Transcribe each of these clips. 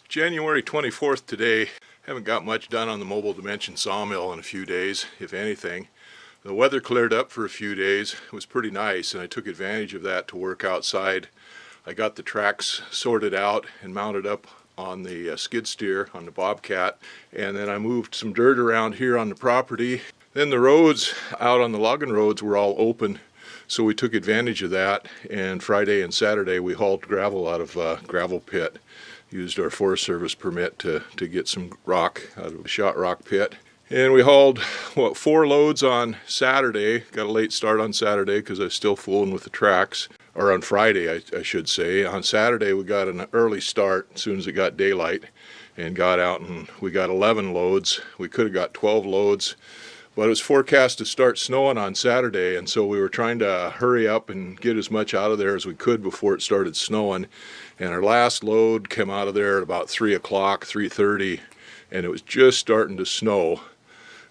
January 24th today. Haven't got much done on the mobile dimension sawmill in a few days, if anything. The weather cleared up for a few days. It was pretty nice, and I took advantage of that to work outside. I got the tracks sorted out and mounted up on the skid steer on the Bobcat, and then I moved some dirt around here on the property. Then the roads out on the logging roads were all open, so we took advantage of that, and Friday and Saturday we hauled gravel out of a gravel pit. Used our Forest Service permit to get some rock out of a shot rock pit. And we hauled, 4 loads on Saturday. Got a late start on Saturday because I was still fooling with the tracks. Or on Friday, I should say. On Saturday, we got an early start as soon as it got daylight and got out, and we got 11 loads. We could have got 12 loads, but it was forecast to start snowing on Saturday, and so we were trying to hurry up and get as much out of there as we could before it started snowing. And our last load came out of there at about 3 o'clock, 3:30, and it was just starting to snow.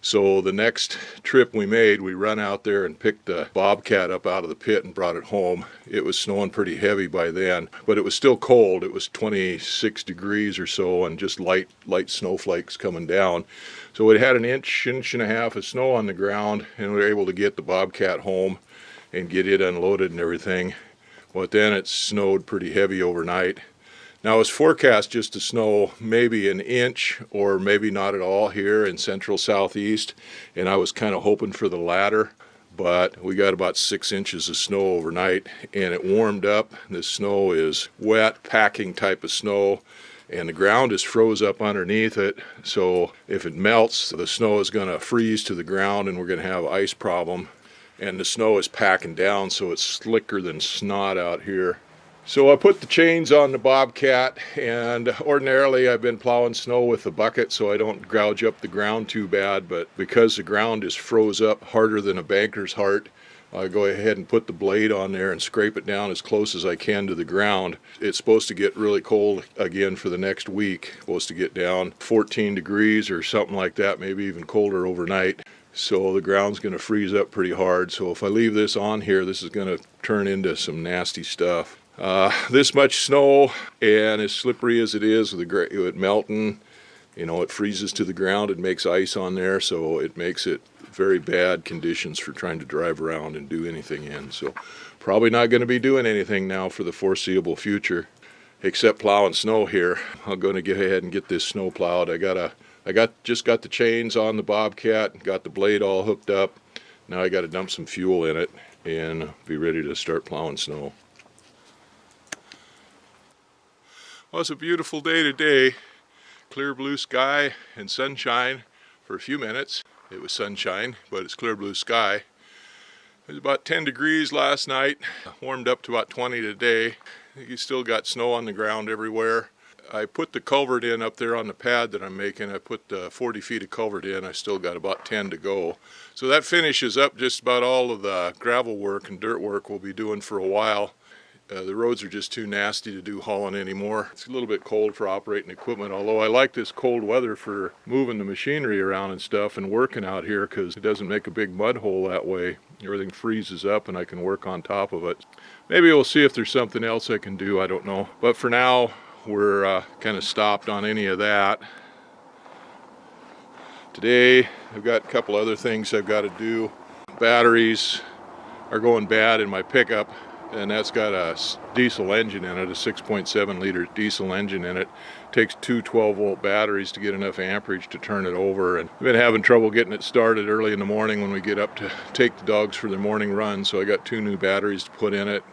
So the next trip we made, we run out there and picked the Bobcat up out of the pit and brought it home. It was snowing pretty heavy by then, but it was still cold. It was 26 degrees or so, and just light snowflakes coming down. So we had an inch and a half of snow on the ground, and we were able to get the Bobcat home and get it unloaded and everything. But then it snowed pretty heavy overnight. Now it was forecast just to snow maybe an inch or maybe not at all here in central southeast, and I was kind of hoping for the latter, but we got about 6 inches of snow overnight, and it warmed up. The snow is wet, packing type of snow, and the ground is froze up underneath it, so if it melts, the snow is going to freeze to the ground and we're going to have ice problem. And the snow is packing down, so it's slicker than snot out here. So I put the chains on the Bobcat, and ordinarily I've been plowing snow with a bucket so I don't gouge up the ground too bad, but because the ground is froze up harder than a banker's heart, I go ahead and put the blade on there and scrape it down as close as I can to the ground. It's supposed to get really cold again for the next week. It's supposed to get down 14 degrees or something like that, maybe even colder overnight. So the ground's going to freeze up pretty hard. So if I leave this on here, this is going to turn into some nasty stuff. This much snow, and as slippery as it is with it melting, it freezes to the ground. It makes ice on there, so it makes it very bad conditions for trying to drive around and do anything in. So probably not going to be doing anything now for the foreseeable future, except plowing snow here. I'm going to go ahead and get this snow plowed. Just got the chains on the Bobcat, got the blade all hooked up. Now I got to dump some fuel in it and be ready to start plowing snow. Well, it's a beautiful day today. Clear blue sky and sunshine for a few minutes. It was sunshine, but it's clear blue sky. It was about 10 degrees last night, warmed up to about 20 today. You still got snow on the ground everywhere. I put the culvert in up there on the pad that I'm making. I put 40 feet of culvert in. I still got about 10 to go. So that finishes up just about all of the gravel work and dirt work we'll be doing for a while. The roads are just too nasty to do hauling anymore. It's a little bit cold for operating equipment, although I like this cold weather for moving the machinery around and stuff and working out here because it doesn't make a big mud hole that way. Everything freezes up and I can work on top of it. Maybe we'll see if there's something else I can do, I don't know. But for now, we're kind of stopped on any of that. Today, I've got a couple other things I've got to do. Batteries are going bad in my pickup, and that's got a diesel engine in it, a 6.7 liter diesel engine in it. Takes two 12-volt batteries to get enough amperage to turn it over, and I've been having trouble getting it started early in the morning when we get up to take the dogs for their morning run, so I got 2 new batteries to put in it.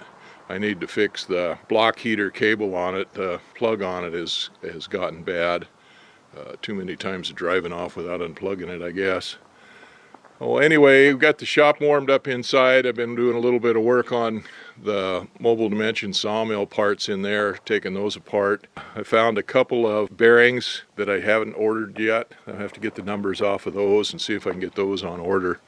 I need to fix the block heater cable on it. The plug on it has gotten bad. Too many times driving off without unplugging it, I guess. Well, anyway, we've got the shop warmed up inside. I've been doing a little bit of work on the mobile dimension sawmill parts in there, taking those apart. I found a couple of bearings that I haven't ordered yet. I have to get the numbers off of those and see if I can get those on order.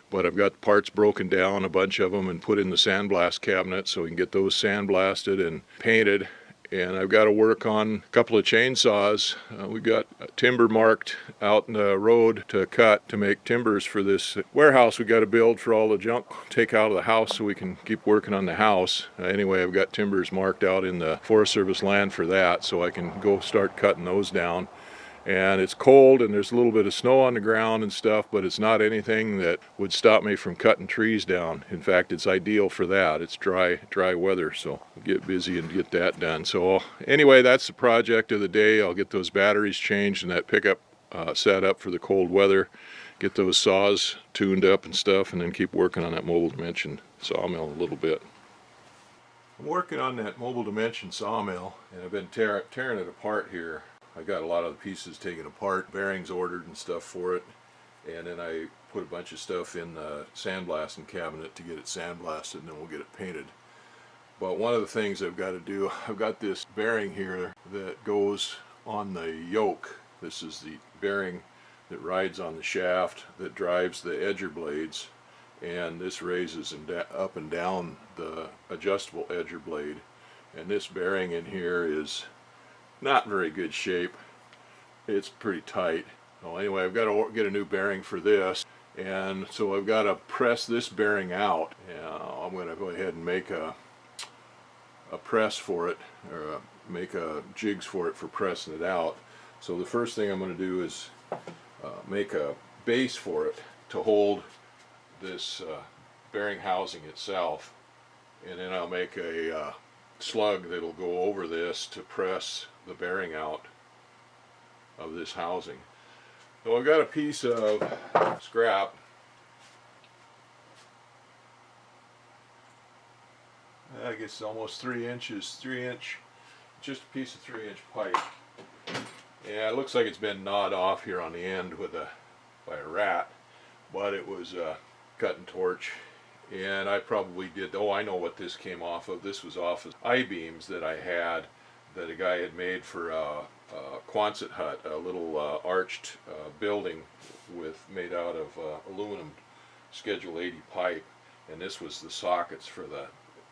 But I've got the parts broken down, a bunch of them, and put in the sandblast cabinet so we can get those sandblasted and painted. and I've got to work on a couple of chainsaws. We got timber marked out in the road to cut to make timbers for this warehouse we got to build for all the junk take out of the house so we can keep working on the house. Anyway, I've got timbers marked out in the Forest Service land for that, so I can go start cutting those down. And it's cold and there's a little bit of snow on the ground and stuff, but it's not anything that would stop me from cutting trees down. In fact, it's ideal for that. It's dry weather, so I'll get busy and get that done. So anyway, that's the project of the day. I'll get those batteries changed and that pickup set up for the cold weather, get those saws tuned up and stuff, and then keep working on that Mobile Dimension sawmill a little bit. I'm working on that Mobile Dimension sawmill, and I've been tearing it apart here. I got a lot of the pieces taken apart, bearings ordered and stuff for it, and then I put a bunch of stuff in the sandblasting cabinet to get it sandblasted, and then we'll get it painted. But one of the things I've got to do, I've got this bearing here that goes on the yoke. This is the bearing that rides on the shaft that drives the edger blades, and this raises up and down the adjustable edger blade. And this bearing in here is not in very good shape. It's pretty tight. Well, anyway, I've got to get a new bearing for this, and so I've got to press this bearing out. I'm going to go ahead and make a press for it, or make jigs for it for pressing it out. So the first thing I'm going to do is make a base for it to hold this bearing housing itself, and then I'll make a slug that'll go over this to press the bearing out of this housing. So I've got a piece of scrap. I guess almost 3 inches, 3-inch, just a piece of 3-inch pipe. Yeah, it looks like it's been gnawed off here on the end by a rat, but it was a cutting torch. And I probably did, I know what this came off of. This was off of I-beams that I had that a guy had made for a Quonset hut, a little arched building made out of aluminum Schedule 80 pipe. And this was the sockets for the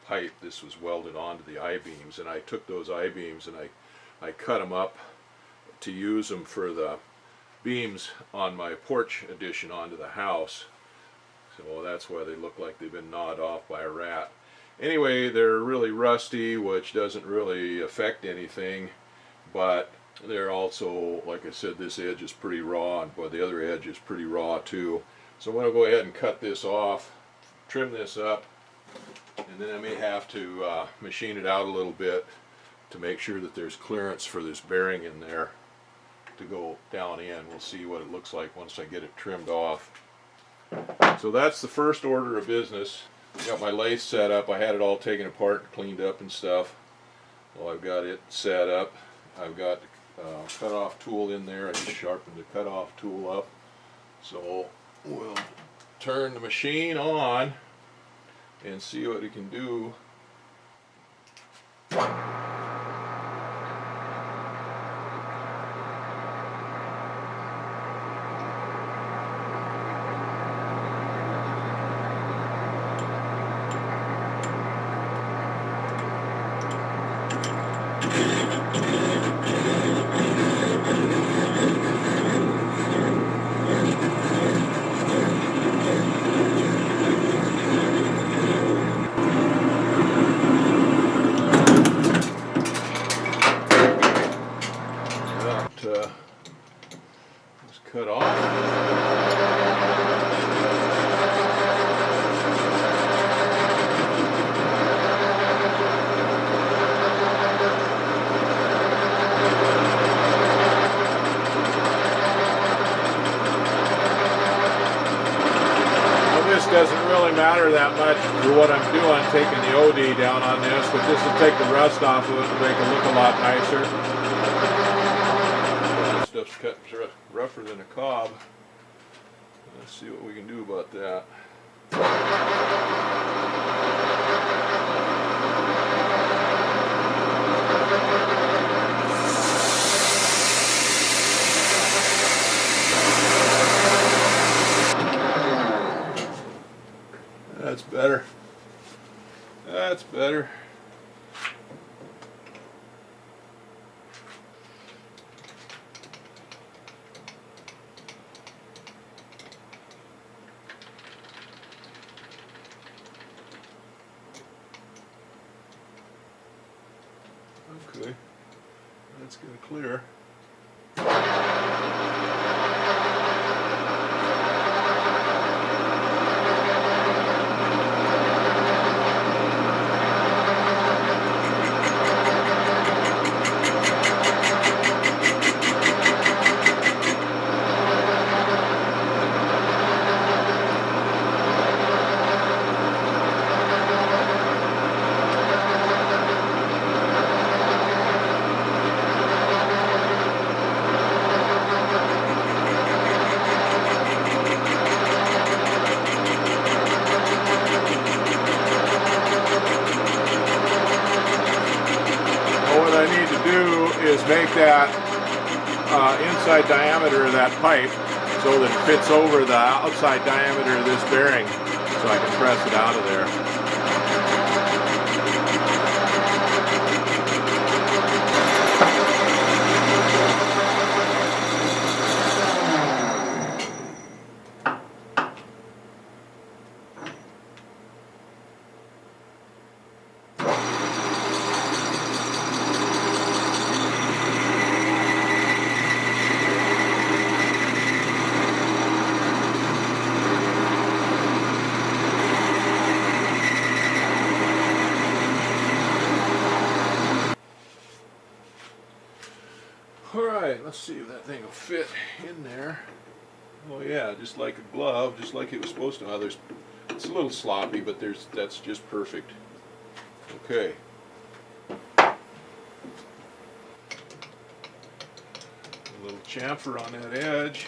pipe. This was welded onto the I-beams, and I took those I-beams and I cut them up to use them for the beams on my porch addition onto the house. So that's why they look like they've been gnawed off by a rat. Anyway, they're really rusty, which doesn't really affect anything, but they're also, like I said, this edge is pretty raw, and the other edge is pretty raw too. So I'm going to go ahead and cut this off, trim this up, and then I may have to machine it out a little bit to make sure that there's clearance for this bearing in there to go down in. We'll see what it looks like once I get it trimmed off. So that's the first order of business. Got my lathe set up. I had it all taken apart and cleaned up and stuff. Well, I've got it set up. I've got the cut-off tool in there. I just sharpened the cut-off tool up. So we'll turn the machine on and see what it can do. Just cut off. This doesn't really matter that much for what I'm doing, taking the OD down on this, but this will take the rust off of it and make it look a lot nicer. This stuff's cut rougher than a cob. Let's see what we can do about that. That's better. That's better. Okay, that's going to clear. What I need to do is make that inside diameter of that pipe so that it fits over the outside diameter of this bearing so I can press it out of there. Alright, let's see if that thing will fit in there. Oh yeah, just like a glove, just like it was supposed to. It's a little sloppy, but that's just perfect. Okay. A little chamfer on that edge.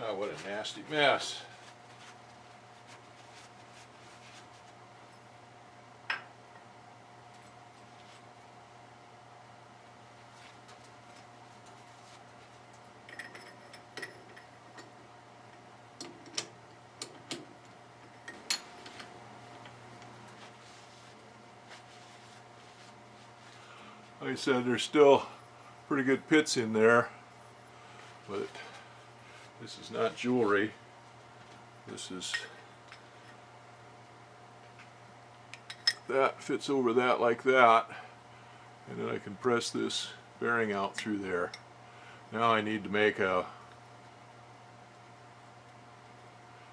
Oh, what a nasty mess. Like I said, there's still pretty good pits in there, but this is not jewelry. That fits over that like that, and then I can press this bearing out through there. Now I need to make a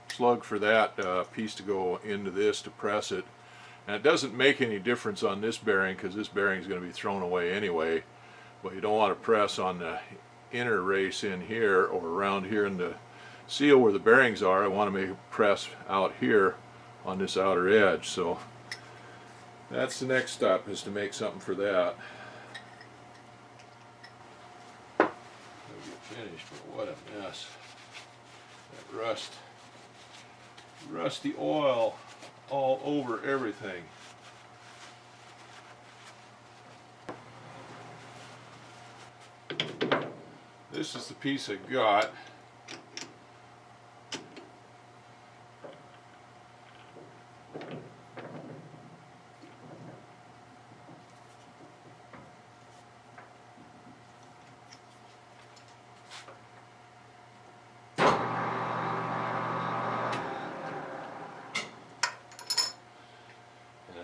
slug for that piece to go into this to press it. And it doesn't make any difference on this bearing because this bearing is going to be thrown away anyway, but you don't want to press on the inner race in here or around here in the seal where the bearings are. I want to make a press out here on this outer edge. So that's the next step, is to make something for that. It'll get finished, but what a mess. That rusty oil all over everything. This is the piece I got.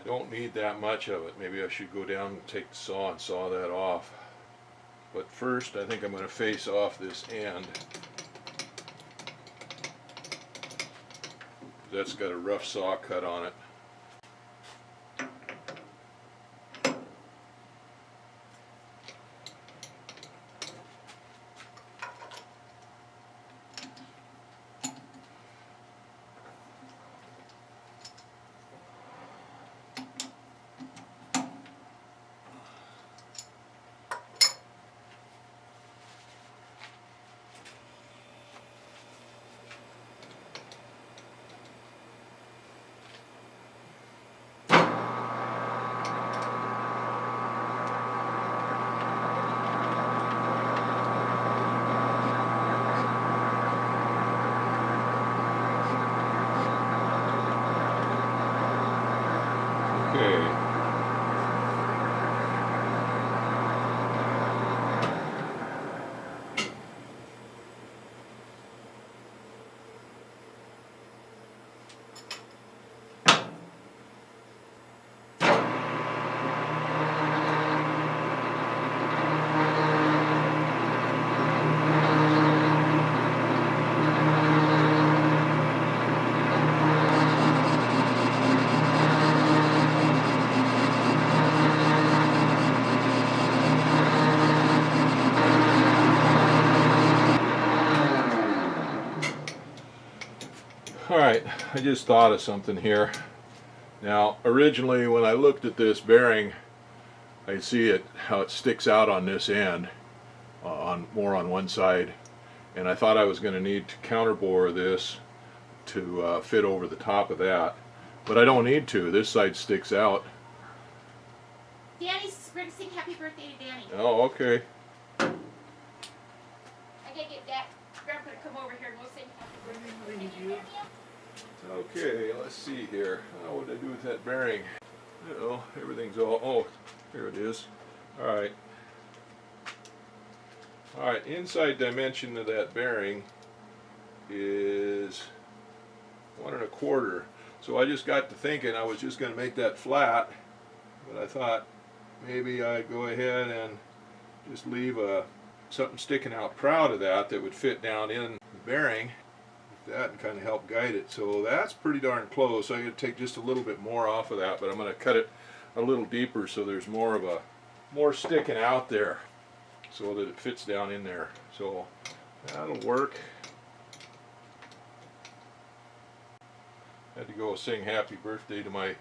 Don't need that much of it. Maybe I should go down and take the saw and saw that off. But first, I think I'm going to face off this end. That's got a rough saw cut on it. Alright, I just thought of something here. Now, originally when I looked at this bearing, I see it how it sticks out on this end, more on one side, and I thought I was going to need to counterbore this to fit over the top of that, but I don't need to. This side sticks out. Danny's, we're going to sing happy birthday to Danny. Oh, okay. I gotta get that Grandpa to come over here and we'll sing happy birthday. Can you hear me? Okay, let's see here. What did I do with that bearing? Uh-oh, everything's all, oh, here it is. Alright. Alright, inside dimension of that bearing is 1 1/4. So I just got to thinking I was just going to make that flat, but I thought maybe I'd go ahead and just leave something sticking out proud of that would fit down in the bearing. That and kind of help guide it. So that's pretty darn close. I'm going to take just a little bit more off of that, but I'm going to cut it a little deeper so there's more sticking out there so that it fits down in there. So that'll work. Had to go sing happy birthday to my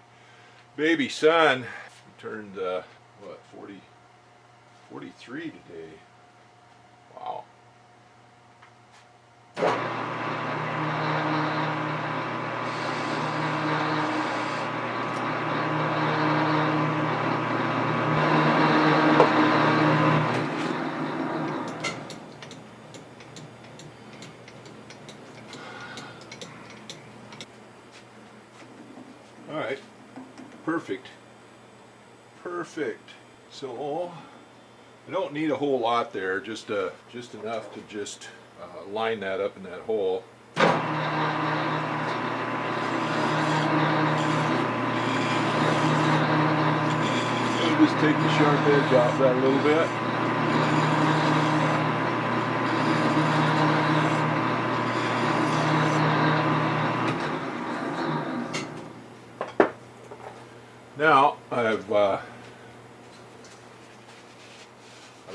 baby son. He turned what, 43 today. Wow. Alright, perfect. Perfect. So I don't need a whole lot there, just enough to just line that up in that hole. I'll just take the sharp edge off that a little bit. Now I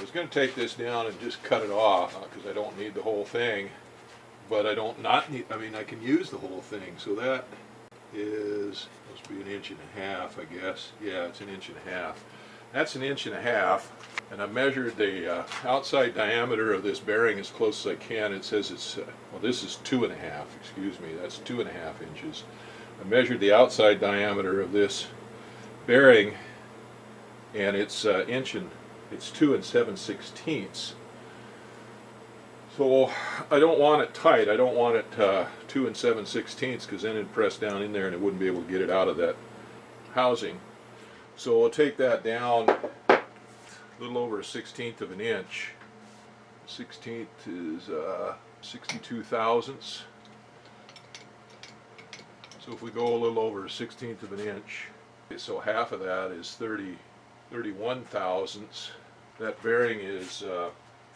was going to take this down and just cut it off because I don't need the whole thing, but I don't not need. I mean, I can use the whole thing. So that is supposed to be 1.5 inches, I guess. Yeah, it's 1.5 inches. That's 1.5 inches, and I measured the outside diameter of this bearing as close as I can. It says it's well, this is 2.5. Excuse me, that's 2.5 inches. I measured the outside diameter of this bearing, and it's 2 7/16. So I don't want it tight. I don't want it 2 7/16 because then it'd press down in there and it wouldn't be able to get it out of that housing. So we'll take that down a little over 1/16 of an inch. 1/16 is 62 thousandths. So if we go a little over 1/16 of an inch, so half of that is 31 thousandths. That bearing is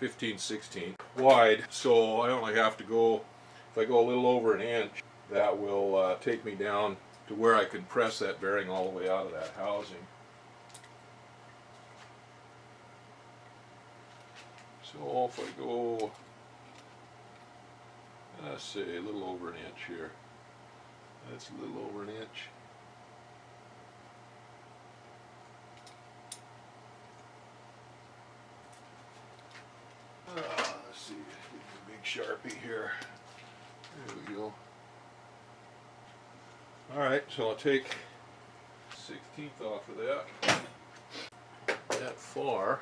15/16 wide, so I only have to go, if I go a little over 1 inch, that will take me down to where I can press that bearing all the way out of that housing. So if I go, let's say a little over 1 inch here, that's a little over 1 inch. Let's see, get the big Sharpie here. There we go. Alright, so I'll take 1/16 off of that far.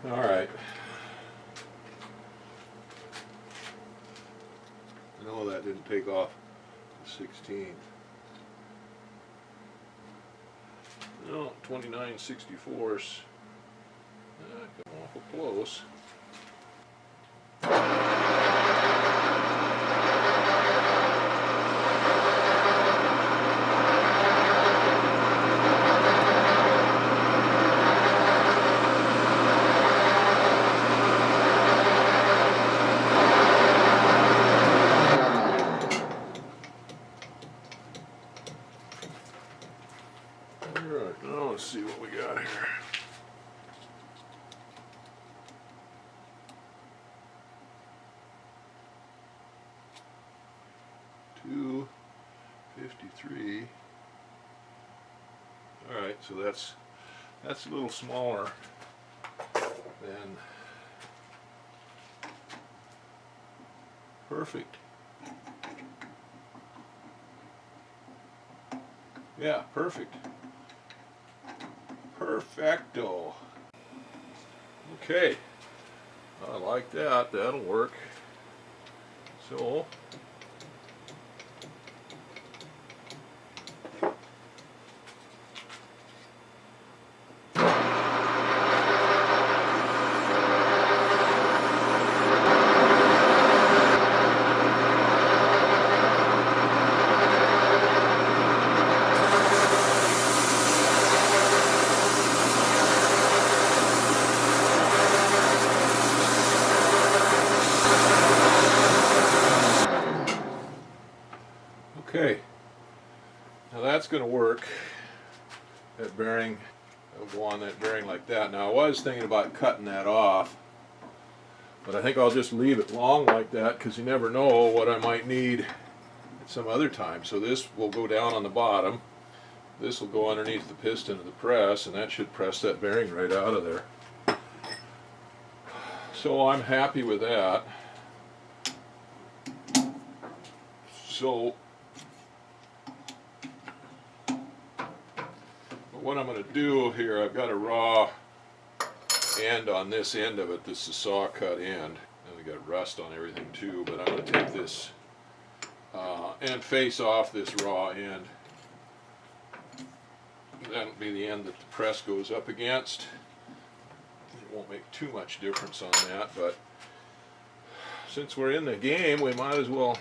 Alright. No, that didn't take off the 16th. No, 29/64. Come awful close. 253. All right, so that's a little smaller than perfect. Yeah, perfect. Perfecto. Okay, I like that. That'll work. So okay, now that's going to work. That bearing will go on that bearing like that. Now I was thinking about cutting that off, but I think I'll just leave it long like that because you never know what I might need at some other time. So this will go down on the bottom. This will go underneath the piston of the press, and that should press that bearing right out of there. So I'm happy with that. So what I'm going to do here, I've got a raw end on this end of it. This is a saw cut end, and we got rust on everything too, but I'm going to take this and face off this raw end. That'll be the end that the press goes up against. It won't make too much difference on that, but since we're in the game, we might as well